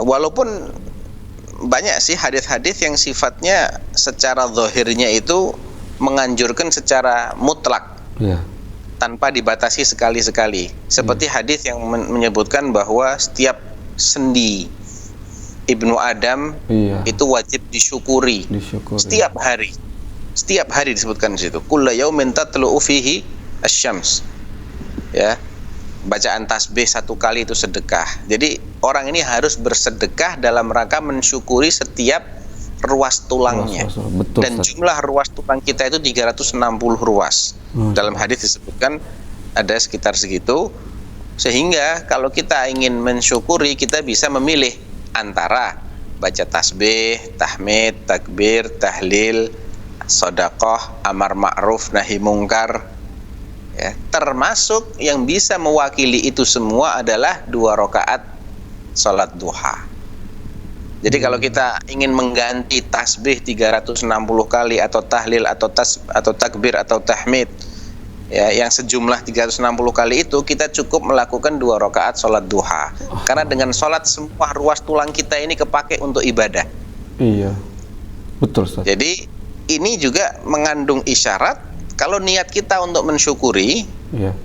walaupun banyak sih hadis-hadis yang sifatnya secara zahirnya itu menganjurkan secara mutlak, tanpa dibatasi sekali-sekali. Seperti hadis yang menyebutkan bahwa setiap sendi Ibnu Adam itu wajib disyukuri. Setiap hari disebutkan di situ. Kullu yaumin tatlu'u fihi asy-syams. Ya. Bacaan tasbih 1 kali itu sedekah. Jadi orang ini harus bersedekah dalam rangka mensyukuri setiap ruas tulangnya. Betul, dan jumlah ruas tulang kita itu 360 ruas. Dalam hadis disebutkan ada sekitar segitu. Sehingga kalau kita ingin mensyukuri, kita bisa memilih antara baca tasbih, tahmid, takbir, tahlil, sedekah, amar ma'ruf, nahi mungkar. Ya, termasuk yang bisa mewakili itu semua adalah 2 rakaat sholat duha. Jadi kalau kita ingin mengganti tasbih 360 kali atau tahlil atau takbir atau tahmid, ya, yang sejumlah 360 kali itu, kita cukup melakukan 2 rakaat sholat duha. Karena dengan sholat semua ruas tulang kita ini kepake untuk ibadah. Iya, betul, Ustaz. Jadi ini juga mengandung isyarat Kalau niat kita untuk mensyukuri, Iya.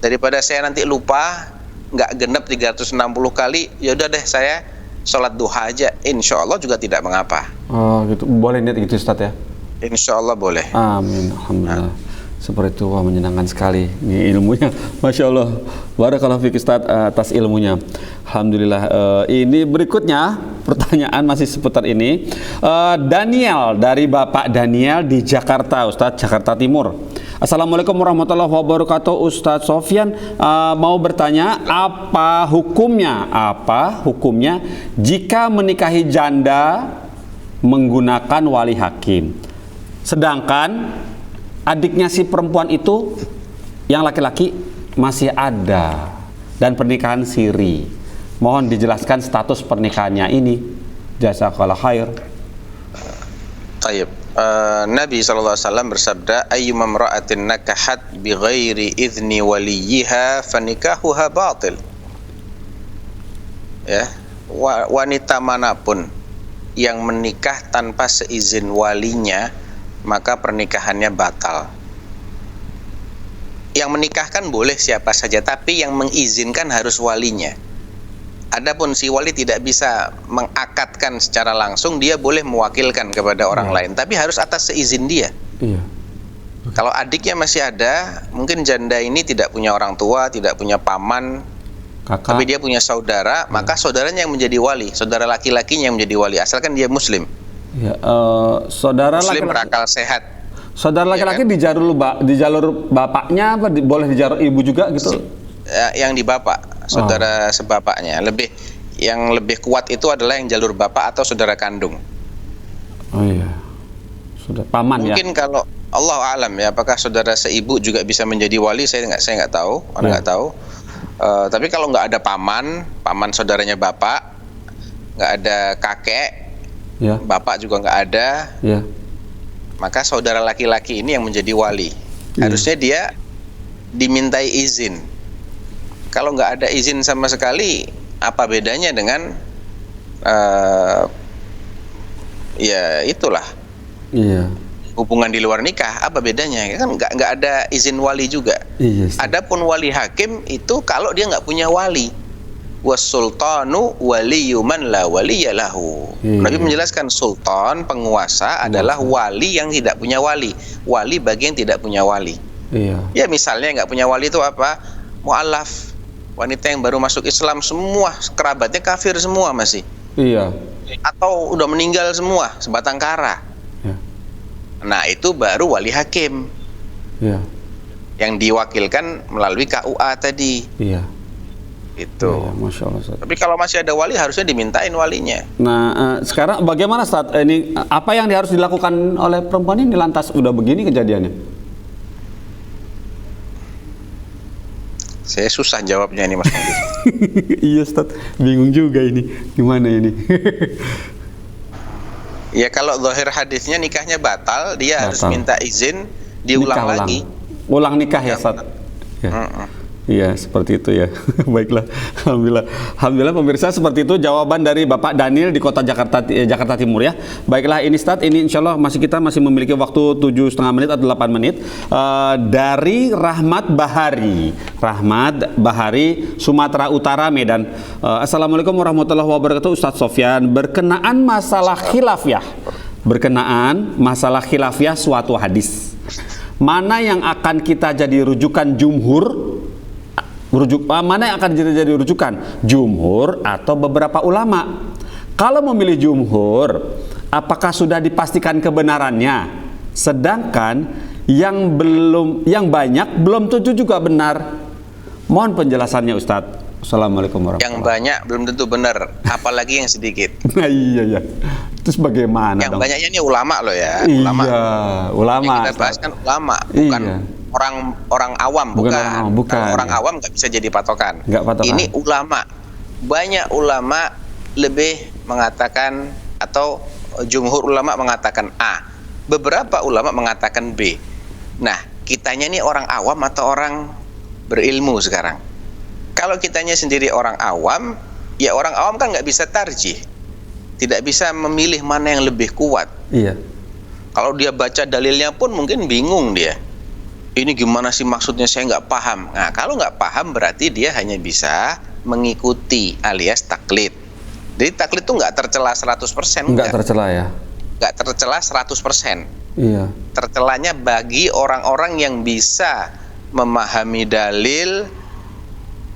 daripada saya nanti lupa, nggak genep 360 kali, ya udah deh saya sholat duha aja, insya Allah juga tidak mengapa. Oh gitu, boleh niat gitu Ustaz ya? Insya Allah boleh. Amin, alhamdulillah. Seperti itu, wah menyenangkan sekali ini ilmunya, masya Allah. Barakallahu fiik Ustaz atas ilmunya. Alhamdulillah. Ini berikutnya pertanyaan masih seputar ini. Daniel dari Bapak Daniel di Jakarta, Ustaz, Jakarta Timur. Assalamualaikum warahmatullahi wabarakatuh. Ustaz Sofyan mau bertanya, apa hukumnya jika menikahi janda menggunakan wali hakim, sedangkan adiknya si perempuan itu yang laki-laki masih ada dan pernikahan siri? Mohon dijelaskan status pernikahannya ini. Jazakallah khair. Tayyib. Nabi SAW bersabda, ayyuma imra'atin nakahat bighairi idzni waliyiha fanikahuha batil. Ya, wanita manapun yang menikah tanpa seizin walinya, maka pernikahannya batal. Yang menikahkan boleh siapa saja, tapi yang mengizinkan harus walinya. Adapun si wali tidak bisa mengakadkan secara langsung, dia boleh mewakilkan kepada orang lain, tapi harus atas seizin dia. Iya. Kalau adiknya masih ada, mungkin janda ini tidak punya orang tua, tidak punya paman, Kakak. tapi dia punya saudara, maka saudaranya yang menjadi wali, saudara laki-lakinya yang menjadi wali, asalkan dia muslim. Ya, saudara Muslim laki-laki, berakal sehat. saudara laki-laki Ya kan? di jalur bapaknya apa boleh di jalur ibu juga gitu? Yang di bapak, saudara sebapaknya. Yang lebih kuat itu adalah yang jalur bapak atau saudara kandung. Oh iya, sudah paman ya. Mungkin kalau Allah alam ya, apakah saudara seibu juga bisa menjadi wali? Saya nggak tahu, nggak tahu. Tapi kalau nggak ada paman saudaranya bapak, nggak ada kakek, Ya. bapak juga nggak ada, Ya. maka saudara laki-laki ini yang menjadi wali. Harusnya dia dimintai izin. Kalau nggak ada izin sama sekali, apa bedanya dengan ya itulah Iya. hubungan di luar nikah? Apa bedanya? Kan nggak ada izin wali juga. Iya. Ustaz. Adapun wali hakim itu kalau dia nggak punya wali, was-sultanu waliyyu man la waliya lahu. Iya. Nabi menjelaskan sultan, penguasa adalah wali yang tidak punya wali. Wali bagi yang tidak punya wali. Iya. Ya misalnya nggak punya wali itu apa? Mu'alaf, wanita yang baru masuk Islam, semua kerabatnya kafir semua masih. Iya. Atau udah meninggal semua, sebatang kara. Ya. Nah itu baru wali hakim, Iya. yang diwakilkan melalui KUA tadi. Iya. Itu. Iya, Masya Allah, Ustaz. Tapi kalau masih ada wali harusnya dimintain walinya. Nah, sekarang bagaimana saat ini, apa yang harus dilakukan oleh perempuan ini lantas udah begini kejadiannya? Saya susah jawabnya ini Mas Mungkin. Iya Ustaz, bingung juga ini, gimana ini? Ya kalau zahir hadisnya nikahnya batal, dia harus Batal. minta izin, diulang Nikah lagi. Ulang nikah ya Ustaz? Ya. Iya, seperti itu ya. Baiklah, alhamdulillah. Alhamdulillah pemirsa, seperti itu jawaban dari Bapak Daniel di kota Jakarta Timur ya. Baiklah, ini Ustaz, ini insya Allah kita masih memiliki waktu 7,5 menit atau 8 menit. Dari Rahmat Bahari, Sumatera Utara, Medan. Assalamualaikum warahmatullahi wabarakatuh, Ustaz Sofyan. Berkenaan masalah khilafiyah suatu hadis, mana yang akan kita jadi rujukan mana yang akan jadi rujukan jumhur atau beberapa ulama? Kalau memilih jumhur, apakah sudah dipastikan kebenarannya? Sedangkan yang banyak belum tentu juga benar. Mohon penjelasannya Ustadz. Assalamualaikum warahmatullahi Yang banyak belum tentu benar, apalagi yang sedikit. Nah, iya. Terus bagaimana Yang dong? banyaknya ini ulama loh ya. Iya, ulama. Yang kita bahas kan ulama, bukan Iya. orang awam, Bukan bukan. orang awam, bukan. Kalau orang awam nggak bisa jadi patokan. Nggak patokan. Ini ulama. Banyak ulama lebih mengatakan, atau jumhur ulama mengatakan A. Beberapa ulama mengatakan B. Nah, kitanya ini orang awam atau orang berilmu sekarang? Kalau kitanya sendiri orang awam, ya orang awam kan nggak bisa tarjih, tidak bisa memilih mana yang lebih kuat. Iya. Kalau dia baca dalilnya pun mungkin bingung dia. ini gimana sih maksudnya, saya nggak paham. Nah, kalau nggak paham berarti dia hanya bisa mengikuti alias taklid. Jadi taklid itu nggak tercela 100%. Nggak tercela ya? Nggak tercela 100%. Iya. Tercelanya bagi orang-orang yang bisa memahami dalil,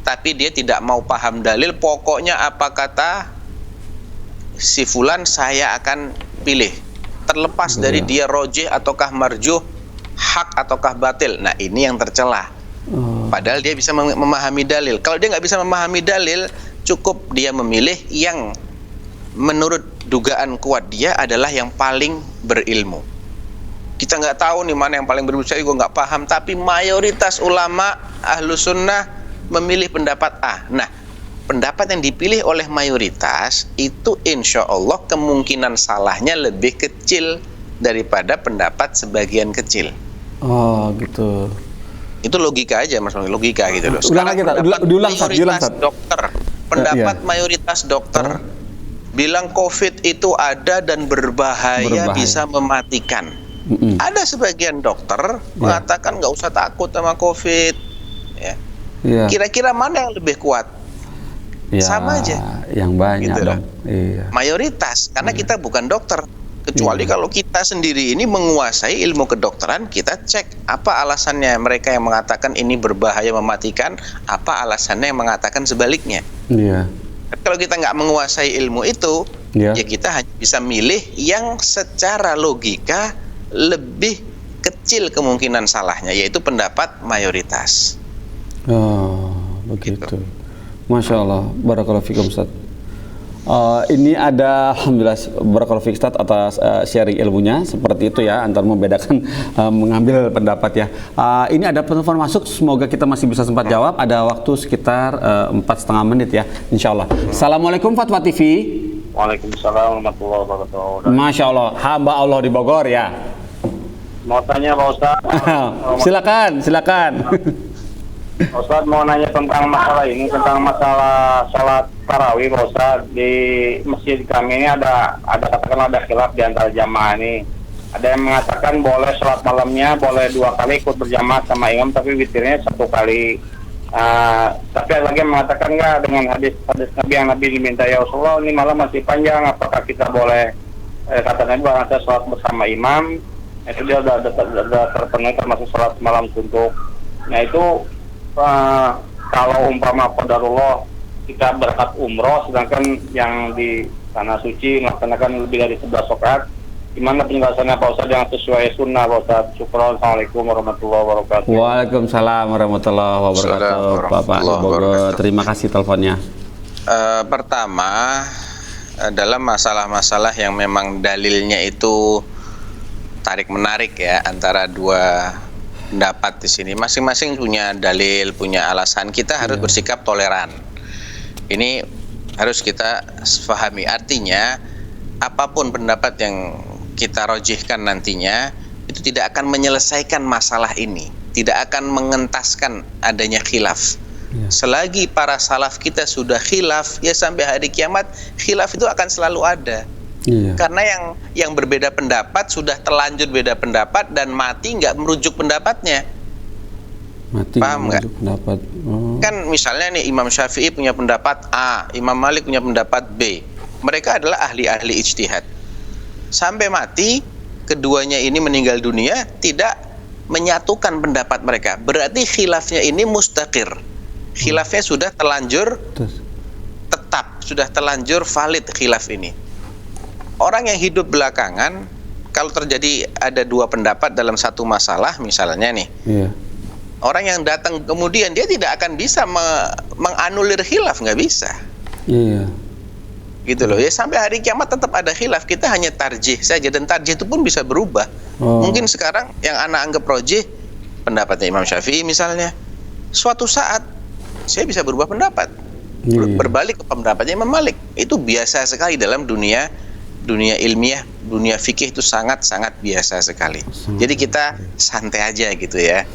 tapi dia tidak mau paham dalil, pokoknya apa kata si fulan saya akan pilih. Terlepas dari dia rojih ataukah marjuh, hak ataukah batil. Nah, ini yang tercela. Padahal dia bisa memahami dalil. Kalau dia nggak bisa memahami dalil, cukup dia memilih yang menurut dugaan kuat dia adalah yang paling berilmu. Kita nggak tahu nih mana yang paling berilmu, saya juga nggak paham. Tapi mayoritas ulama Ahlus Sunnah memilih pendapat A. Nah, pendapat yang dipilih oleh mayoritas itu insya Allah kemungkinan salahnya lebih kecil daripada pendapat sebagian kecil. Oh gitu. Itu logika aja Mas, logika gitu loh. Ulang lagi, diulang, mayoritas dokter, pendapat iya. mayoritas dokter bilang COVID itu ada dan berbahaya. Bisa mematikan. Ada sebagian dokter mengatakan nggak usah takut sama COVID. Ya. Kira-kira mana yang lebih kuat? Ya, sama aja. Yang banyak gitu dong. Iya. Mayoritas, karena kita bukan dokter. Kecuali kalau kita sendiri ini menguasai ilmu kedokteran, kita cek apa alasannya mereka yang mengatakan ini berbahaya mematikan, apa alasannya yang mengatakan sebaliknya. Iya. Kalau kita nggak menguasai ilmu itu, ya kita hanya bisa milih yang secara logika lebih kecil kemungkinan salahnya, yaitu pendapat mayoritas. Oh, begitu. Gitu. Masya Allah, barakallahu fikum Ustaz. Ini ada alhamdulillah barakallahu fikum Ustaz atas sharing ilmunya seperti itu ya, antar membedakan mengambil pendapat ya. Ini ada penelpon masuk, semoga kita masih bisa sempat jawab. Ada waktu sekitar 4,5 menit ya, insya Allah. Assalamualaikum Fatwa TV. Waalaikumsalam warahmatullahi wabarakatuh. Masya Allah, hamba Allah di Bogor ya. Mau tanya Pak Ustaz. Silakan. Ustaz mau nanya tentang masalah ini, tentang masalah salat tarawih Pak Ustaz. Di masjid kami ini ada katakanlah ada khilaf di antara jamaah ini. Ada yang mengatakan boleh salat malamnya boleh 2 kali ikut berjamaah sama imam, tapi witirnya 1 kali. Tapi ada lagi yang mengatakan enggak, dengan hadis Nabi yang Nabi diminta, ya Rasulullah ini malam masih panjang, apakah kita boleh kata Nabi barang saya salat bersama imam, itu dia sudah terpenuhi termasuk salat malam suntuk. Nah itu kalau umpama qadarullah kita berangkat umroh sedangkan yang di tanah suci melaksanakan lebih dari 11 rakaat, gimana penjelasannya Pak Ustaz yang sesuai sunnah Pak Ustaz? Syukron. Assalamualaikum warahmatullahi wabarakatuh. Waalaikumsalam warahmatullahi wabarakatuh. Bapak Bogor, terima kasih teleponnya. Pertama, dalam masalah-masalah yang memang dalilnya itu tarik menarik ya antara dua pendapat di sini, masing-masing punya dalil, punya alasan. Kita harus bersikap toleran. Ini harus kita pahami. Artinya apapun pendapat yang kita rojihkan nantinya itu tidak akan menyelesaikan masalah ini, tidak akan mengentaskan adanya khilaf. Selagi para salaf kita sudah khilaf, ya sampai hari kiamat khilaf itu akan selalu ada. Karena yang berbeda pendapat sudah terlanjur beda pendapat dan mati nggak merujuk pendapatnya. Paham nggak? Kan misalnya nih Imam Syafi'i punya pendapat A, Imam Malik punya pendapat B. Mereka adalah ahli-ahli ijtihad. Sampai mati keduanya ini meninggal dunia tidak menyatukan pendapat mereka. Berarti khilafnya ini mustaqir. Khilafnya sudah terlanjur tetap, sudah terlanjur valid khilaf ini. Orang yang hidup belakangan, kalau terjadi ada 2 pendapat dalam satu masalah misalnya nih, orang yang datang kemudian dia tidak akan bisa menganulir khilaf, nggak bisa. Gitu loh ya, sampai hari kiamat tetap ada khilaf. Kita hanya tarjih saja, dan tarjih itu pun bisa berubah. Mungkin sekarang yang anak anggap rojih pendapatnya Imam Syafi'i misalnya, suatu saat saya bisa berubah pendapat, berbalik ke pendapatnya Imam Malik. Itu biasa sekali dalam dunia ilmiah, dunia fikih itu sangat-sangat biasa sekali. Jadi kita santai aja gitu ya,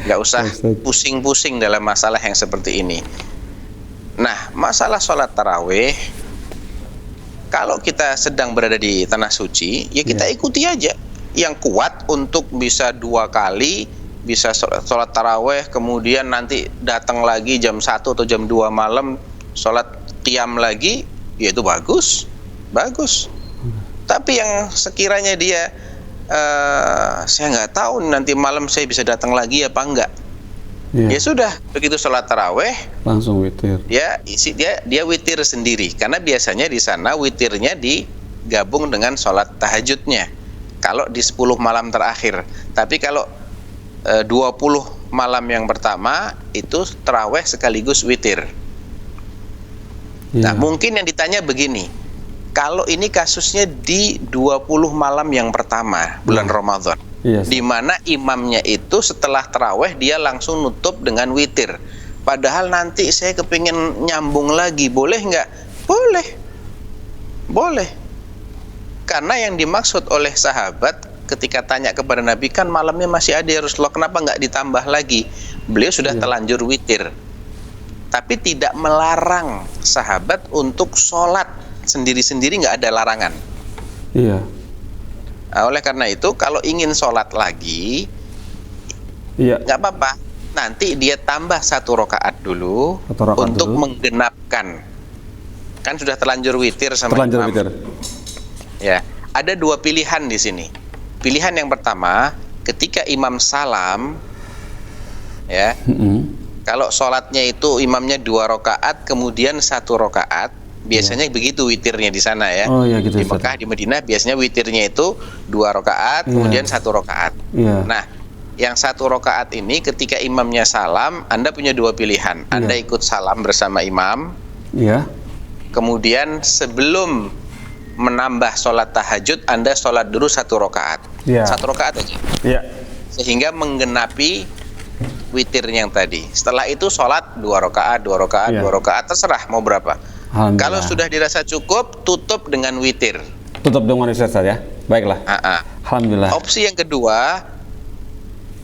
nggak usah pusing-pusing dalam masalah yang seperti ini. Nah, masalah sholat tarawih, kalau kita sedang berada di tanah suci, ya kita ikuti aja. Yang kuat untuk bisa 2 kali bisa sholat taraweh, kemudian nanti datang lagi jam 1 atau jam 2 malam sholat qiyam lagi, ya itu bagus. Tapi yang sekiranya dia saya nggak tahu nanti malam saya bisa datang lagi apa enggak, ya sudah, begitu sholat taraweh langsung witir. Dia witir sendiri, karena biasanya di sana witirnya digabung dengan sholat tahajudnya kalau di 10 malam terakhir. Tapi kalau 20 malam yang pertama itu taraweh sekaligus witir. Nah, mungkin yang ditanya begini, kalau ini kasusnya di 20 malam yang pertama bulan Ramadan, di mana imamnya itu setelah taraweh dia langsung nutup dengan witir. Padahal nanti saya kepingin nyambung lagi, boleh nggak? Boleh. Karena yang dimaksud oleh sahabat ketika tanya kepada Nabi, kan malamnya masih ada ya Rasulullah, kenapa nggak ditambah lagi? Beliau sudah telanjur witir, tapi tidak melarang sahabat untuk sholat sendiri-sendiri, nggak ada larangan. Nah, oleh karena itu kalau ingin sholat lagi, nggak apa-apa, nanti dia tambah 1 rakaat dulu untuk menggenapkan. Kan sudah terlanjur witir sama imam. Ya, ada 2 pilihan di sini. Pilihan yang pertama, ketika imam salam, ya, kalau sholatnya itu imamnya 2 rakaat, kemudian 1 rakaat, biasanya begitu witirnya di sana ya. Gitu, di Mekah, di Madinah biasanya witirnya itu 2 rakaat, kemudian 1 rakaat. Nah, yang 1 rakaat ini ketika imamnya salam, Anda punya 2 pilihan. Anda ikut salam bersama imam, kemudian sebelum menambah sholat tahajud, Anda sholat dulu 1 rakaat. 1 rakaat aja. Sehingga menggenapi witirnya yang tadi. Setelah itu sholat 2 rakaat, 2 rakaat, 2 rakaat, terserah mau berapa. Kalau sudah dirasa cukup, tutup dengan witir. Tutup dengan witir saja. Baiklah. Alhamdulillah. Opsi yang kedua,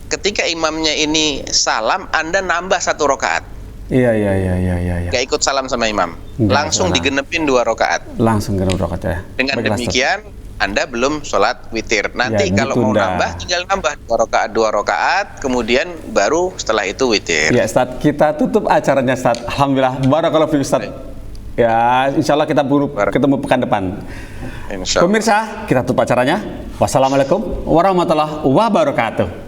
ketika imamnya ini salam, Anda nambah 1 rakaat. Gak ikut salam sama imam, langsung digenepin 2 rakaat. Langsung genep rakaat ya. Dengan demikian Anda belum sholat witir. Nanti kalau mau nambah, tinggal nambah 2 rakaat, kemudian baru setelah itu witir. Ya Ustaz, kita tutup acaranya Ustaz. Alhamdulillah, barakallahu fiik Ustaz. Ya, insya Allah kita ketemu pekan depan. Pemirsa, kita tutup acaranya. Wassalamualaikum warahmatullahi wabarakatuh.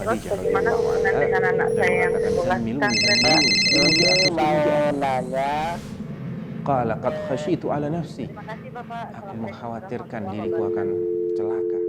Terus bagaimana hubungan dengan anak saya yang 11 tahun? Mau nanya. Qala qad khasyitu ala nafsi. Terima kasih Bapak. Aku mengkhawatirkan diriku akan celaka.